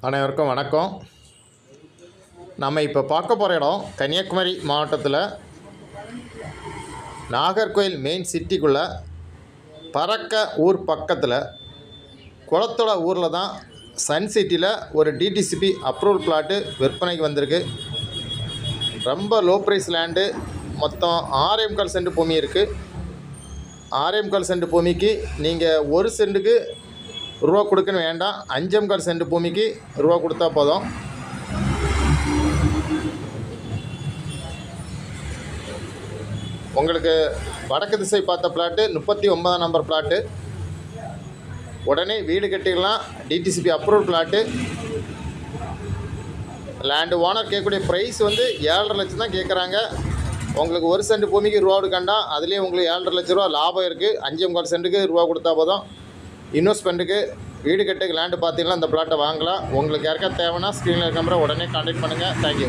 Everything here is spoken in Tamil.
அனைவருக்கும் வணக்கம். நம்ம இப்போ பார்க்க போகிற இடம் கன்னியாகுமரி மாவட்டத்தில் நாகர்கோவில் மெயின் சிட்டிக்குள்ளே பறக்க ஊர் பக்கத்தில் குளத்தோட ஊரில் தான் சன் சிட்டியில் ஒரு டிடிசிபி அப்ரூவல் பிளாட்டு விற்பனைக்கு வந்திருக்கு. ரொம்ப லோ ப்ரைஸ் லேண்டு. மொத்தம் 6.25 சென்ட் பூமி இருக்குது. 6.25 சென்ட் பூமிக்கு நீங்கள் ஒரு சென்ட்டுக்கு ரூபா கொடுக்கணும் வேண்டாம். 5.25 சென்ட் பூமிக்கு ரூபா கொடுத்தா போதும். உங்களுக்கு வடக்கு திசை பார்த்த பிளாட்டு 39 நம்பர் பிளாட்டு. உடனே வீடு கட்டிடலாம். DTCP approval plot. Land owner கேட்கக்கூடிய ப்ரைஸ் வந்து 7.5 லட்சம் தான் கேட்குறாங்க. உங்களுக்கு ஒரு சென்ட் பூமிக்கு ரூபா கொடுக்கண்டா. அதுலேயே உங்களுக்கு 7.5 லட்ச ரூபா லாபம் இருக்குது. 5.25 சென்ட்டுக்கு ரூபா கொடுத்தா போதும். இன்வெஸ்ட்மெண்ட்டுக்கு வீடு கட்டுக்கு லேண்டு பார்த்தீங்கன்னா இந்த பிளாட்டை வாங்கலாம். உங்களுக்கு யாருக்கா தேவைன்னா ஸ்க்ரீனில் இருக்க நம்பரை உடனே கான்டாக்ட் பண்ணுங்கள். தேங்க்யூ.